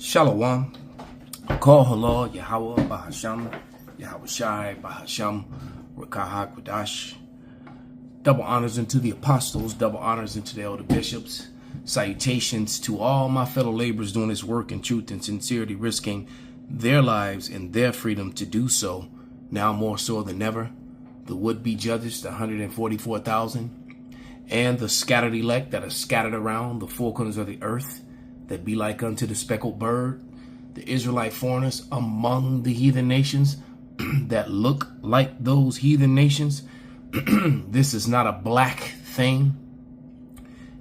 Shalom. Call Halal Yahweh Bahasham Yahweh Shai Bahasham Rakaha Qudash. Double honors unto the apostles, double honors unto the elder bishops. Salutations to all my fellow laborers doing this work in truth and sincerity, risking their lives and their freedom to do so, now more so than ever. The would-be judges, the 144,000, and the scattered elect that are scattered around the four corners of the earth, that be like unto the speckled bird, the Israelite foreigners among the heathen nations that look like those heathen nations. This is not a black thing.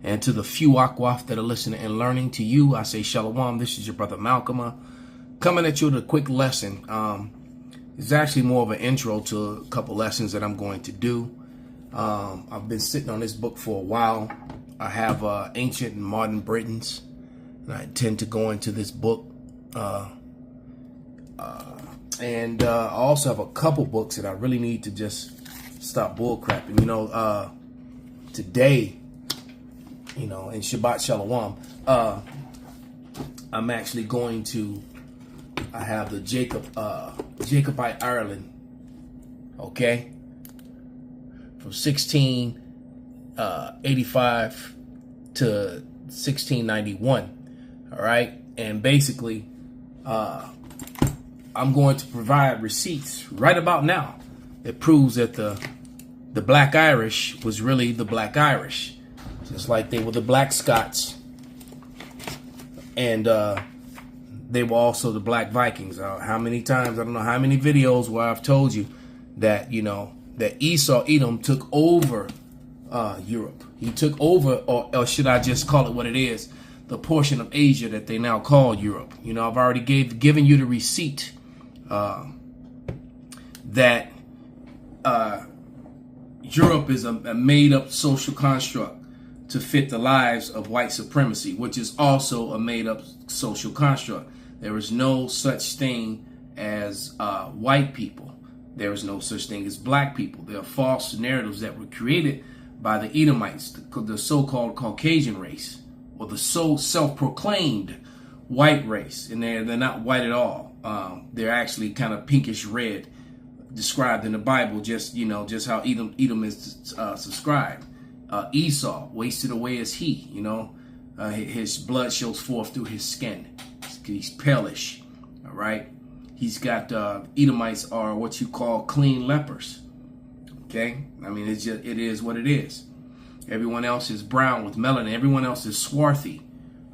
And to the few akwaf that are listening and learning, to you, I say shalom. This is your brother Malcolm, coming at you with a quick lesson. It's actually more of an intro to a couple lessons that I'm going to do. I've been sitting on this book for a while. I have Ancient and Modern Britons, and I intend to go into this book. And I also have a couple books that I really need to just stop bullcrapping. Today, in Shabbat Shalom, I'm actually going to, I have the Jacobite Ireland, okay, from 1685 to 1691. All right. And basically, I'm going to provide receipts right about now that proves that the Black Irish was really the Black Irish, just like they were the Black Scots, and they were also the Black Vikings. How many times, I don't know how many videos where I've told you that, that Esau, Edom, took over Europe. He took over, or should I just call it what it is, the portion of Asia that they now call Europe. I've already given you the receipt that Europe is a made-up social construct to fit the lives of white supremacy, which is also a made-up social construct. There is no such thing as white people. There is no such thing as black people. There are false narratives that were created by the Edomites, the so-called Caucasian race, or the so self-proclaimed white race. And they're not white at all. They're actually kind of pinkish red, described in the Bible, just how Edom is subscribed. Esau, wasted away as he, his blood shows forth through his skin. He's palish, all right? He's got, Edomites are what you call clean lepers, okay? I mean, it is what it is. Everyone else is brown with melanin. Everyone else is swarthy,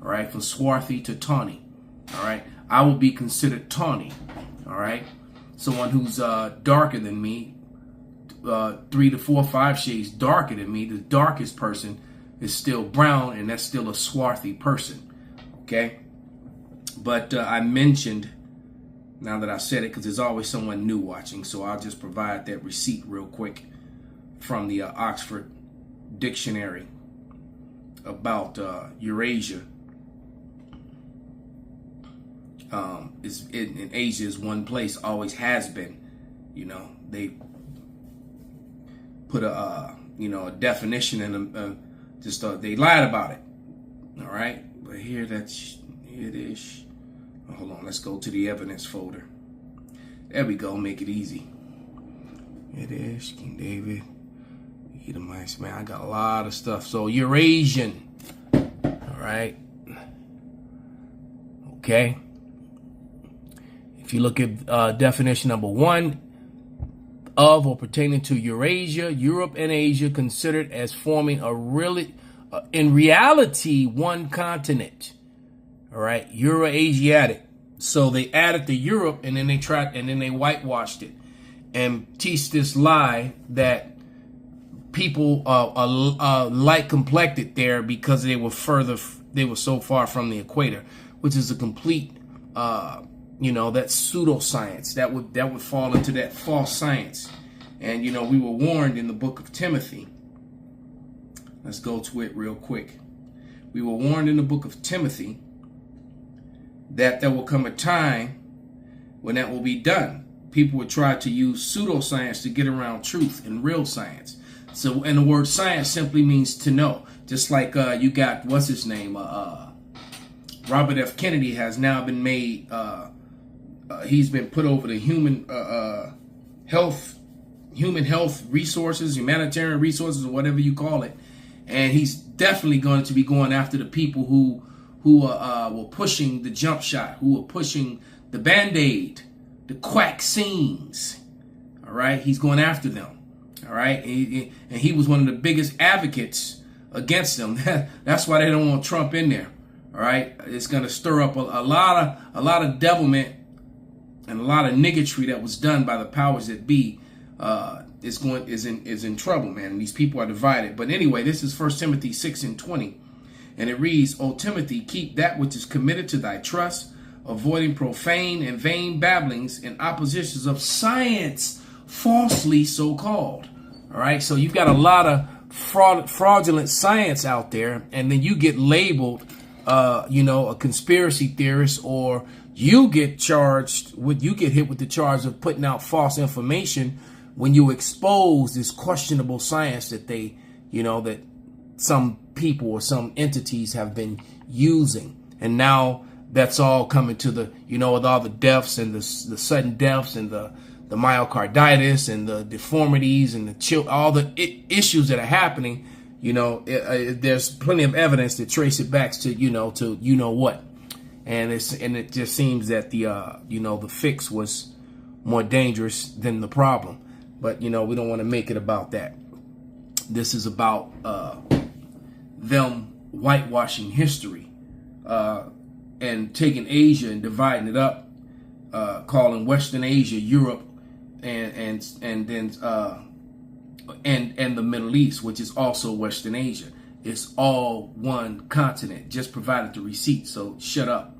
all right? From swarthy to tawny, all right? I will be considered tawny, all right? Someone who's darker than me, 3 to 4, 5 shades darker than me. The darkest person is still brown, and that's still a swarthy person, okay? But I mentioned, now that I said it, because there's always someone new watching, so I'll just provide that receipt real quick from the Oxford Dictionary about Eurasia. In Asia is one place, always has been. They put a definition in they lied about it. All right, but here it is. Hold on, let's go to the evidence folder. There we go, make it easy. It is King David, Edomites, man, I got a lot of stuff. So Eurasian, all right, okay. If you look at definition number 1, of or pertaining to Eurasia, Europe and Asia, considered as forming in reality, one continent. All right, Euro-Asiatic. So they added the Europe, and then they whitewashed it and teach this lie that people are light complected there because they were so far from the equator, which is a complete that's pseudoscience. That would fall into that false science. And we were warned in the book of Timothy. Let's go to it real quick. We were warned in the book of Timothy that there will come a time when that will be done. People would try to use pseudoscience to get around truth and real science. So, and the word science simply means to know. Just like you got, what's his name? Robert F. Kennedy has now been made, he's been put over the human health resources, humanitarian resources, or whatever you call it. And he's definitely going to be going after the people who were pushing the jump shot, who were pushing the Band-Aid, the quack-scenes. All right, he's going after them. All right, and he was one of the biggest advocates against them. That's why they don't want Trump in there. All right, it's going to stir up a lot of devilment and a lot of niggatry that was done by the powers that be. Is in trouble, man. And these people are divided. But anyway, this is 1 Timothy 6:20, and it reads, "O Timothy, keep that which is committed to thy trust, avoiding profane and vain babblings and oppositions of science, falsely so called." All right, so you've got a lot of fraudulent science out there, and then you get labeled, a conspiracy theorist, or you get hit with the charge of putting out false information when you expose this questionable science that that some people or some entities have been using. And now that's all coming to the, with all the deaths and the sudden deaths and the myocarditis and the deformities and all the issues that are happening, there's plenty of evidence to trace it back to, what. And it just seems that the fix was more dangerous than the problem. But, we don't want to make it about that. This is about them whitewashing history and taking Asia and dividing it up, calling Western Asia Europe and then the Middle East, which is also Western Asia. It's all one continent. Just provided the receipt, so shut up.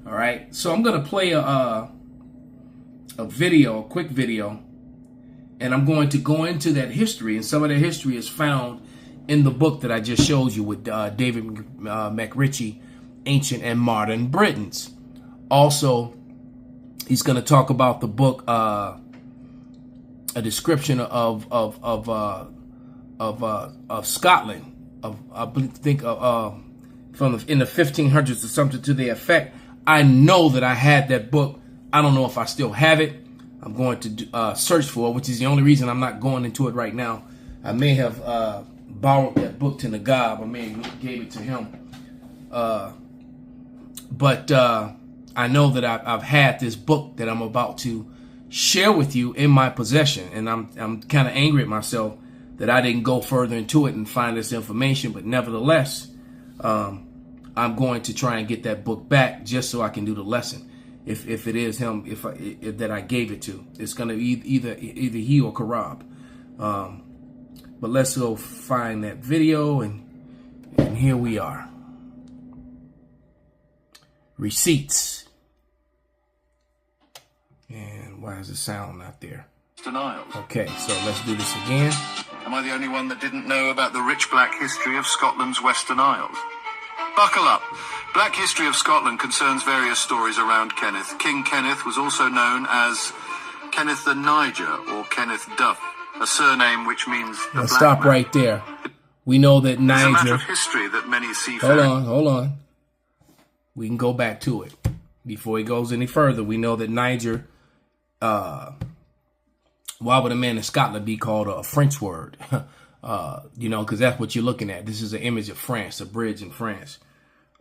All right. So I'm going to play a quick video. And I'm going to go into that history, and some of that history is found in the book that I just showed you with David McRitchie, Ancient and Modern Britons. Also, he's going to talk about the book, a description of Scotland, in the 1500s or something to the effect. I know that I had that book. I don't know if I still have it. I'm going to search for it, which is the only reason I'm not going into it right now. I may have borrowed that book to Nagab. I may have gave it to him. But I know that I've had this book that I'm about to share with you in my possession. And I'm kind of angry at myself that I didn't go further into it and find this information. But nevertheless, I'm going to try and get that book back just so I can do the lesson. If it is him, if that I gave it to, it's going to be either he or Karab. But let's go find that video, and here we are. Receipts. And why is the sound not there? Denial. Okay, so let's do this again. Am I the only one that didn't know about the rich black history of Scotland's Western Isles? Buckle up. Black history of Scotland concerns various stories around Kenneth. King Kenneth was also known as Kenneth the Niger or Kenneth Duff, a surname which means the Let's black stop man. right there. We know that Niger. It's a matter of history that many Hold on. We can go back to it before he goes any further. We know that Niger. Why would a man in Scotland be called a French word? Because that's what you're looking at. This is an image of France, a bridge in France.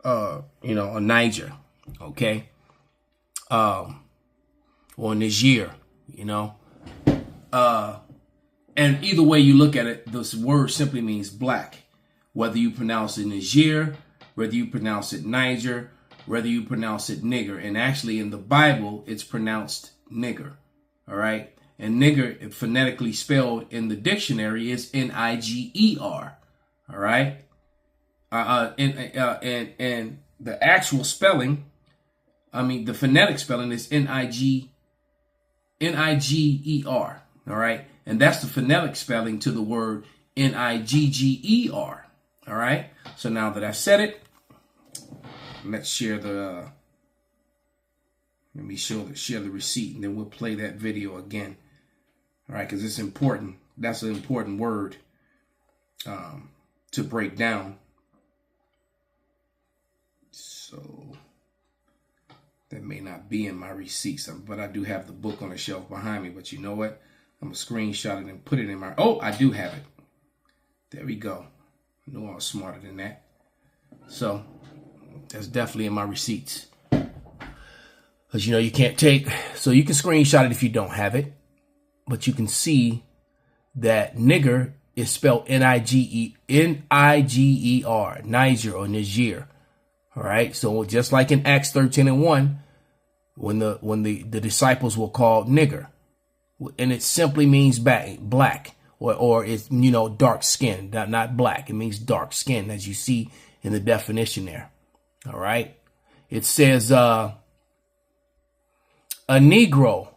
A Niger, okay? Or Niger, And either way you look at it, this word simply means black. Whether you pronounce it Niger, whether you pronounce it Niger, whether you pronounce it nigger. And actually in the Bible, it's pronounced nigger, all right? And nigger, phonetically spelled in the dictionary, is Niger. All right. And the actual spelling, the phonetic spelling is Niger. All right. And that's the phonetic spelling to the word Nigger. All right. So now that I said it, let's share the. Let me share the receipt, and then we'll play that video again. All right, because it's important. That's an important word to break down. So That may not be in my receipts, but I do have the book on the shelf behind me. But you know what? I'm going to screenshot it and put it in my... Oh, I do have it. There we go. I know I was smarter than that. So that's definitely in my receipts. Because, you know, you can't take... So you can screenshot it if you don't have it. But you can see that nigger is spelled N-I-G-E-R, Niger or Niger. All right. So just like in Acts 13:1, when the disciples were called nigger, and it simply means black, or it's, you know, dark skin, not black. It means dark skin, as you see in the definition there. All right. It says a Negro,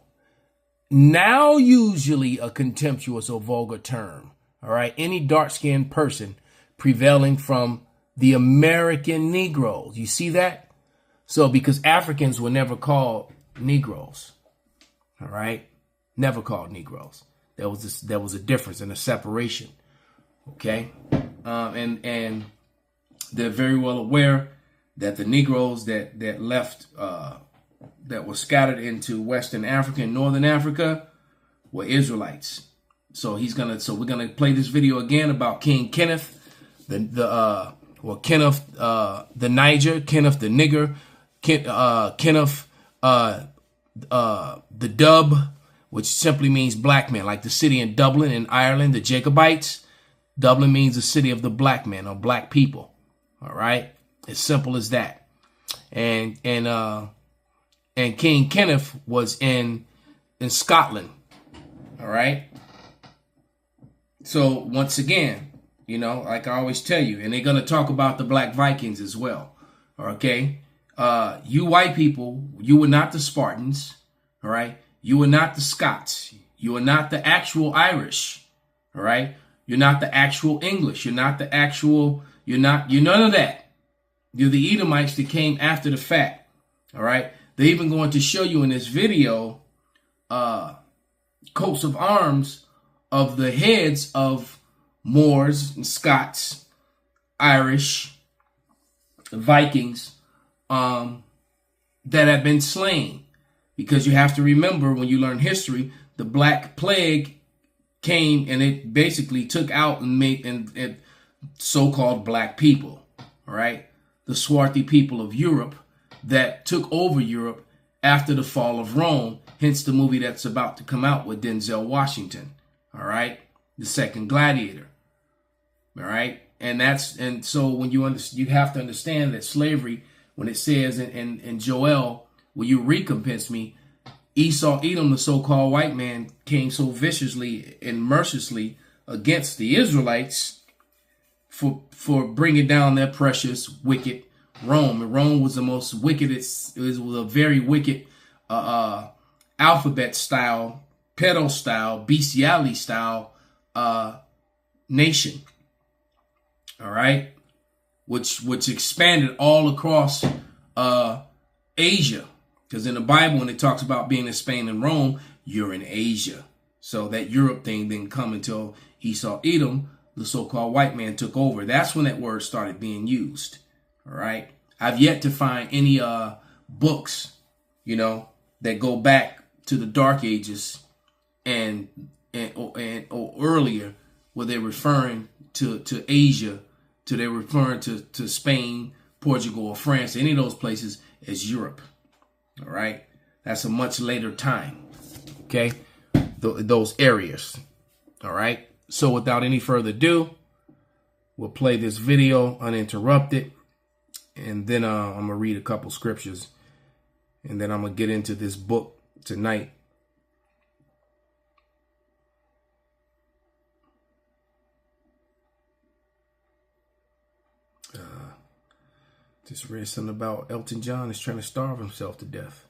now usually a contemptuous or vulgar term. All right. Any dark skinned person prevailing from the American Negroes. You see that? So because Africans were never called Negroes. All right. Never called Negroes. There was a difference and a separation. Okay. And they're very well aware that the Negroes that left, that were scattered into Western Africa and Northern Africa were Israelites. So we're gonna play this video again about King Kenneth, Kenneth the Niger, Kenneth the nigger, Kenneth the Dub, which simply means black man, like the city in Dublin in Ireland, the Jacobites. Dublin means the city of the black man or black people. All right, as simple as that. And King Kenneth was in Scotland. All right. So once again, you know, like I always tell you, and they're going to talk about the black Vikings as well. Okay. You white people, you were not the Spartans. All right. You were not the Scots. You are not the actual Irish. All right. You're not the actual English. You're not the actual, you're none of that. You're the Edomites that came after the fact. All right. They're even going to show you in this video, coats of arms of the heads of Moors and Scots, Irish, Vikings, that have been slain. Because you have to remember, when you learn history, the Black Plague came and it basically took out and made so-called black people. All right. The swarthy people of Europe that took over Europe after the fall of Rome. Hence the movie that's about to come out with Denzel Washington. All right. The Second Gladiator. All right. And so when you have to understand that slavery, when it says in Joel, will you recompense me? Esau, Edom, the so-called white man, came so viciously and mercilessly against the Israelites for bringing down their precious, wicked Rome. And Rome was the most wicked. It was a very wicked alphabet style, pedo style, bestiality style nation. All right, which expanded all across Asia. Because in the Bible, when it talks about being in Spain and Rome, you're in Asia. So that Europe thing didn't come until Esau, Edom, the so-called white man, took over. That's when that word started being used. All right. I've yet to find any books, you know, that go back to the Dark Ages or earlier, where they're referring to Asia, they're referring to Spain, Portugal, or France, any of those places as Europe. All right. That's a much later time. Okay. Those areas. All right. So without any further ado, we'll play this video uninterrupted. And then I'm going to read a couple scriptures. And then I'm going to get into this book tonight. Just read something about Elton John is trying to starve himself to death.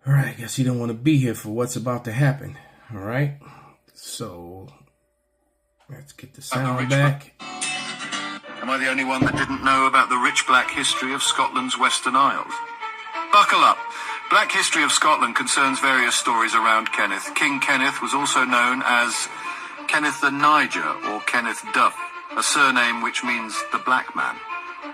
All right, I guess he don't want to be here for what's about to happen. All right, so let's get the sound back. Am I the only one that didn't know about the rich black history of Scotland's Western Isles? Buckle up. Black history of Scotland concerns various stories around Kenneth. King Kenneth was also known as Kenneth the Niger or Kenneth Duff, a surname which means the black man.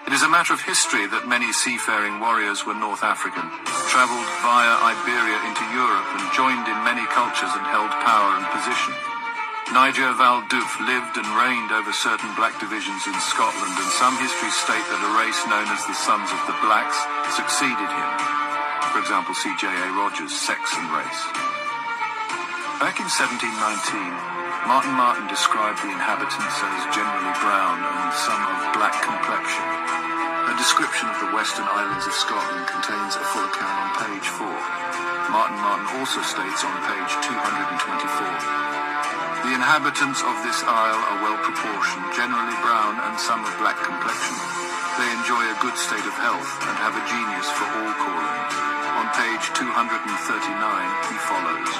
It is a matter of history that many seafaring warriors were North African, travelled via Iberia into Europe and joined in many cultures and held power and position. Niger Val Duf lived and reigned over certain black divisions in Scotland, and some histories state that a race known as the Sons of the Blacks succeeded him. For example, C.J.A. Rogers' Saxon race. Back in 1719, Martin described the inhabitants as generally brown and some of black complexion. A description of the western islands of Scotland contains a full account on page 4. Martin also states on page 224. The inhabitants of this isle are well proportioned, generally brown and some of black complexion. They enjoy a good state of health and have a genius for all callings. On page 239 he follows.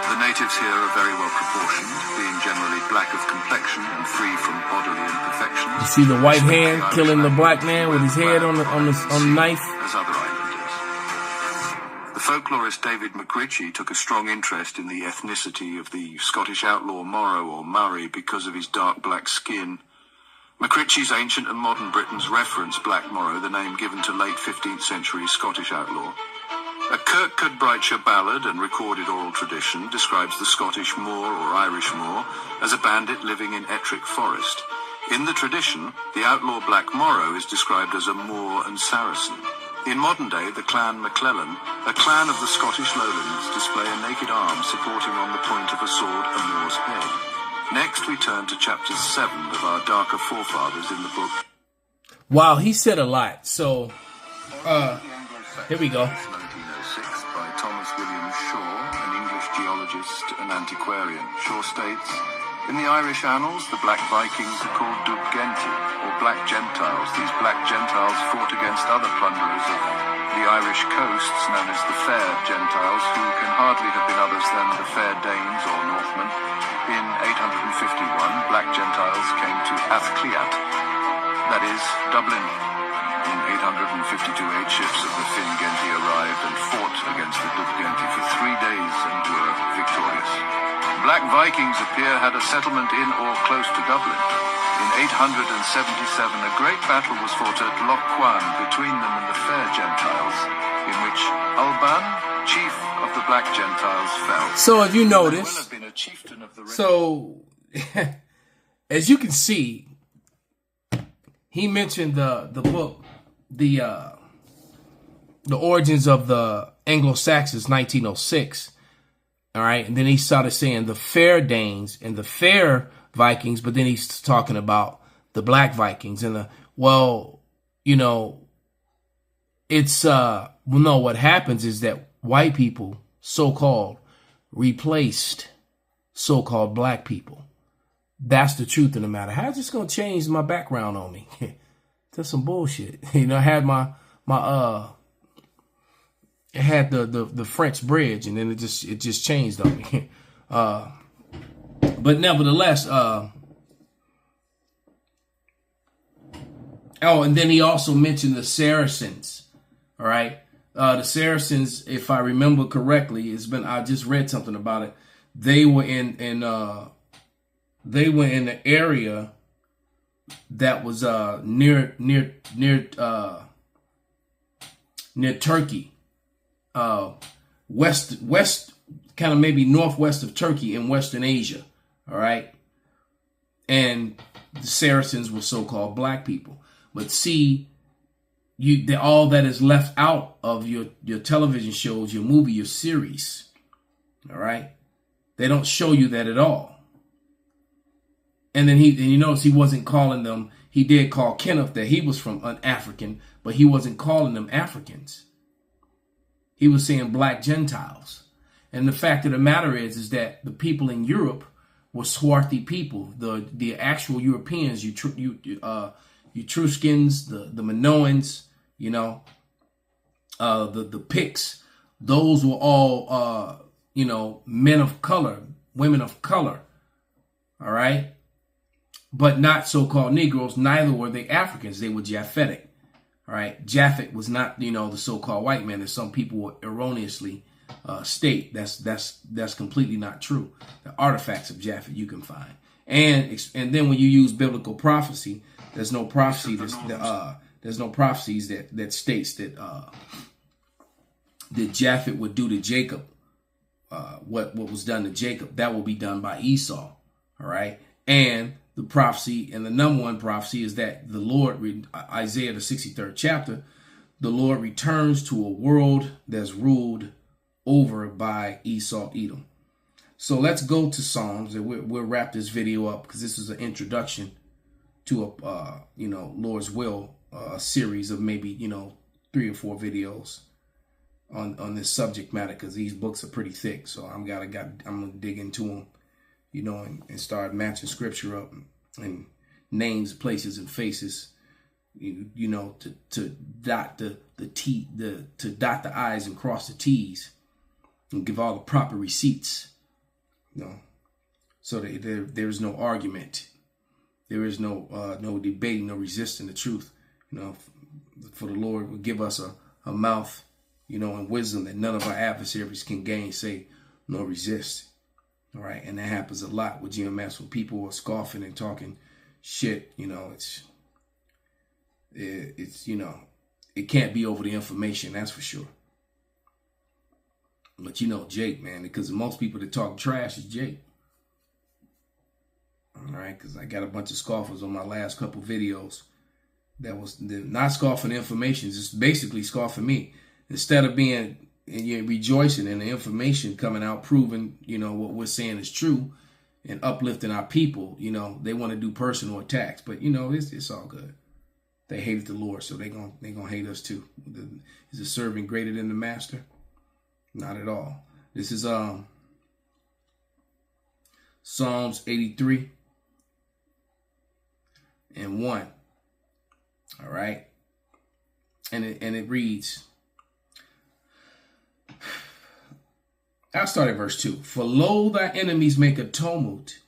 The natives here are very well proportioned, being generally black of complexion and free from bodily imperfections. You see the white hand killing the black man with his head on the knife? As other islanders. The folklorist David McRitchie took a strong interest in the ethnicity of the Scottish outlaw Morrow or Murray because of his dark black skin. McRitchie's Ancient and Modern Britons reference Black Morrow, the name given to late 15th century Scottish outlaw. A Kirkcudbrightshire ballad and recorded oral tradition describes the Scottish Moor or Irish Moor as a bandit living in Ettrick Forest. In the tradition, the outlaw Black Morrow is described as a Moor and Saracen. In modern day, the clan MacLellan, a clan of the Scottish lowlands, display a naked arm supporting on the point of a sword a Moor's head. Next, we turn to chapter 7 of our darker forefathers in the book. Wow, he said a lot. So, here we go. 1906 by Thomas William Shaw, an English geologist and antiquarian. Shaw states, in the Irish annals, the Black Vikings are called Dub Genti, or Black Gentiles. These Black Gentiles fought against other plunderers of the Irish coasts, known as the Fair Gentiles, who can hardly have been others than the Fair Danes or Northmen. In 851, Black Gentiles came to Athcliat, that is, Dublin. In 852, 8 ships of the Finn Genti arrived and fought against the Dub Genti for 3 days and were victorious. Black Vikings appear had a settlement in or close to Dublin. In 877, a great battle was fought at Loch Cuan between them and the Fair Gentiles, in which Alban, chief of the Black Gentiles, fell. So if you notice, so as you can see, he mentioned the book, the origins of the Anglo-Saxons, 1906. All right. And then he started saying the Fair Danes and the Fair Vikings, but then he's talking about the Black Vikings and it's, what happens is that white people, so-called, replaced so-called black people. That's the truth of the matter. How's this going to change my background on me? That's some bullshit. I had it had the French bridge, and then it just changed on me. But nevertheless, and then he also mentioned the Saracens. All right, the Saracens, if I remember correctly, I just read something about it. They were in the area that was near Turkey. West, kind of maybe northwest of Turkey in Western Asia. All right. And the Saracens were so-called black people. But see, all that is left out of your television shows, your movie, your series. All right. They don't show you that at all. And then you notice he wasn't calling them. He did call Kenneth that he was from an African, but he wasn't calling them Africans. He was saying Black Gentiles. And the fact of the matter is that the people in Europe were swarthy people. The actual Europeans, Etruscans, the Minoans, the Picts, those were all, men of color, women of color. All right. But not so-called Negroes. Neither were they Africans. They were Japhetic. All right. Japhet was not, the so-called white man that some people would erroneously state. That's completely not true. The artifacts of Japhet you can find. And then when you use biblical prophecy, there's no prophecy there's no prophecies that states that Japhet would do to Jacob what was done to Jacob. That will be done by Esau. All right. And the prophecy, and the number one prophecy, is that the Lord, Isaiah the 63rd chapter, the Lord returns to a world that's ruled over by Esau, Edom. So let's go to Psalms, and we'll wrap this video up because this is an introduction to a Lord's will, a series of maybe 3 or 4 videos on this subject matter, because these books are pretty thick. So I'm gonna dig into them, and start matching scripture up and names, places, and faces, to dot the T, to dot the I's and cross the T's, and give all the proper receipts, so that there's no argument, there is no debating, no resisting the truth. For the Lord will give us a mouth, and wisdom that none of our adversaries can gainsay nor resist. All right, and that happens a lot with GMS when people are scoffing and talking shit. It's it can't be over the information, that's for sure. But Jake, man, because most people that talk trash is Jake. All right, because I got a bunch of scoffers on my last couple videos that was not scoffing information, just basically scoffing me. Instead of being rejoicing in the information coming out, proving, what we're saying is true and uplifting our people, they want to do personal attacks. But, it's all good. They hated the Lord, so they gonna hate us too. Is the servant greater than the master? Not at all. This is Psalms 83 and 1. All right. And it reads, I'll start at verse 2. For lo, thy enemies make a tumult,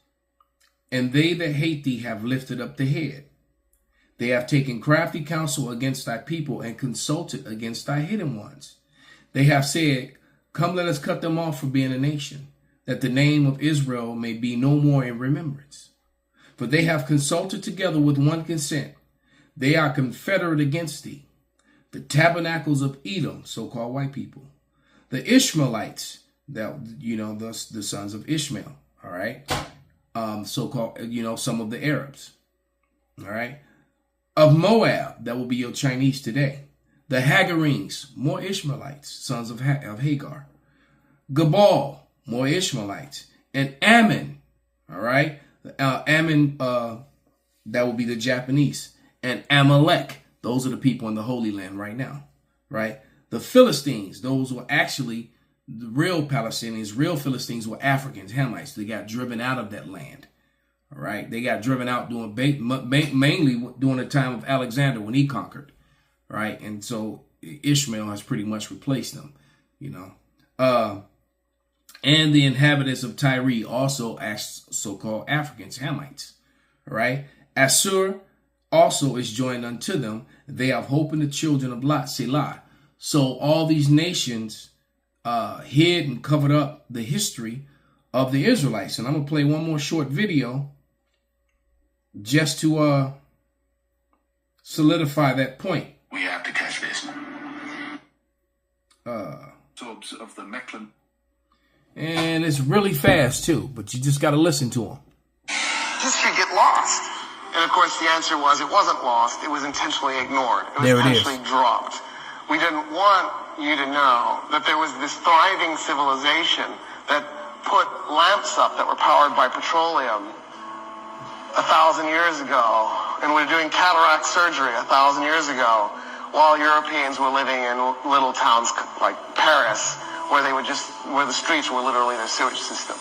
and they that hate thee have lifted up the head. They have taken crafty counsel against thy people, and consulted against thy hidden ones. They have said, come, let us cut them off from being a nation, that the name of Israel may be no more in remembrance. For they have consulted together with one consent. They are confederate against thee. The tabernacles of Edom, so-called white people. The Ishmaelites, the sons of Ishmael, all right? So-called, some of the Arabs, all right? Of Moab, that will be your Chinese today. The Hagarines, more Ishmaelites, sons of Hagar. Gabal, more Ishmaelites. And Ammon, all right? Ammon, that will be the Japanese. And Amalek, those are the people in the Holy Land right now, right? The Philistines, those were actually the real Palestinians. Real Philistines were Africans, Hamites. They got driven out of that land, all right? They got driven out mainly during the time of Alexander when he conquered, right? And so Ishmael has pretty much replaced them, and the inhabitants of Tyre, also as so-called Africans, Hamites, all right? Assur also is joined unto them. They have hope in the children of Lot, Selah. So all these nations hid and covered up the history of the Israelites. And I'm going to play one more short video just to solidify that point. We have to catch this. Of the Mecklen. And it's really fast too, but you just got to listen to them. History get lost. And of course the answer was it wasn't lost, it was intentionally ignored. It was intentionally dropped. We didn't want you to know that there was this thriving civilization that put lamps up that were powered by petroleum 1,000 years ago, and were doing cataract surgery 1,000 years ago, while Europeans were living in little towns like Paris, where the streets were literally their sewage system.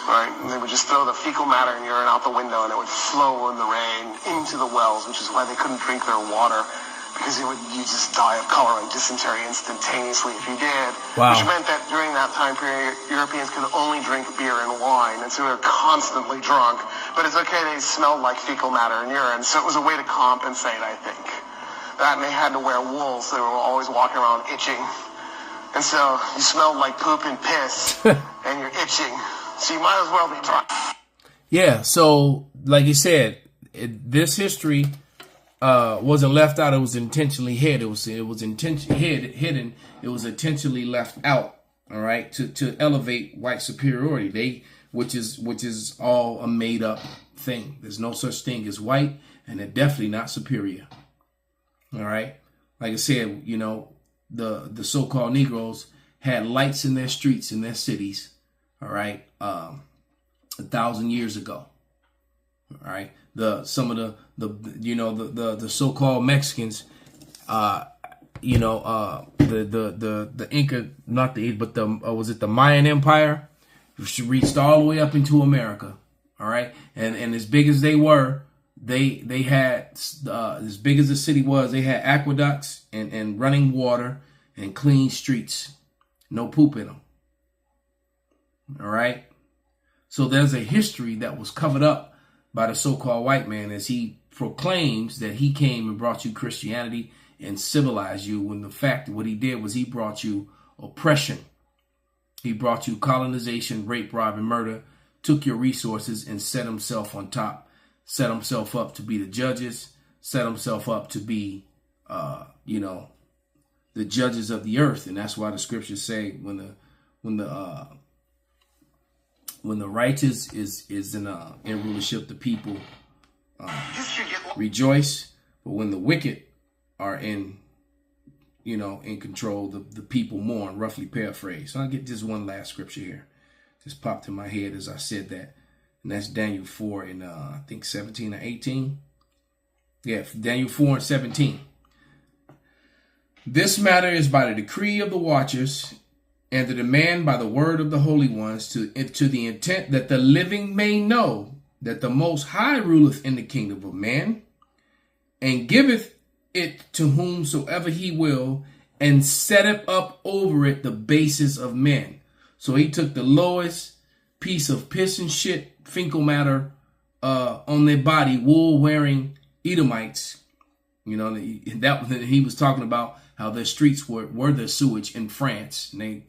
Right? And they would just throw the fecal matter and urine out the window, and it would flow in the rain into the wells, which is why they couldn't drink their water, because you just die of cholera and dysentery instantaneously if you did. Wow. Which meant that during that time period, Europeans could only drink beer and wine, and so they were constantly drunk. But it's okay, they smelled like fecal matter and urine, so it was a way to compensate, I think. That, and they had to wear wool, so they were always walking around itching. And so you smelled like poop and piss, and you're itching. So you might as well be drunk. Yeah, so like you said, this history wasn't left out. It was intentionally hid. It was intentionally hidden. It was intentionally left out. All right, to elevate white superiority. Which is all a made up thing. There's no such thing as white, and they're definitely not superior. All right, like I said, you know, the so-called Negroes had lights in their streets in their cities. All right, 1,000 years ago. All right, some of the so-called Mexicans, the Inca, not the but the was it the Mayan Empire, reached all the way up into America. All right, and as big as they were, they had as big as the city was, they had aqueducts and running water and clean streets, no poop in them. All right. So there's a history that was covered up by the so-called white man as he proclaims that he came and brought you Christianity and civilized you, when the fact that what he did was he brought you oppression. He brought you colonization, rape, rob, and murder, took your resources and set himself on top, set himself up to be the judges, set himself up to be, the judges of the earth. And that's why the scriptures say when the righteous is in rulership, the people rejoice. But when the wicked are in control, the people mourn, roughly paraphrased. So I'll get this one last scripture here. Just popped in my head as I said that. And that's Daniel 4 and I think 17 or 18. Yeah, Daniel 4 and 17. This matter is by the decree of the watchers and the demand by the word of the holy ones, to the intent that the living may know that the Most High ruleth in the kingdom of man, and giveth it to whomsoever he will, and setteth up over it the basis of men. So he took the lowest piece of piss and shit, fecal matter on their body, wool-wearing Edomites. That he was talking about how their streets were their sewage in France. And they,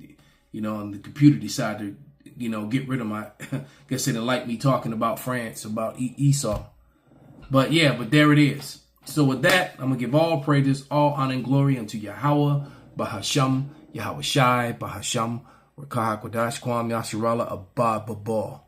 and the computer decided to, get rid of my, guess they didn't like me talking about France, about Esau. But there it is. So with that, I'm going to give all praises, all honor and glory unto Yahweh, Bahasham, Yahweh Shai, Bahasham, Rakah Kodash Kwam Yasharala Abba Babal.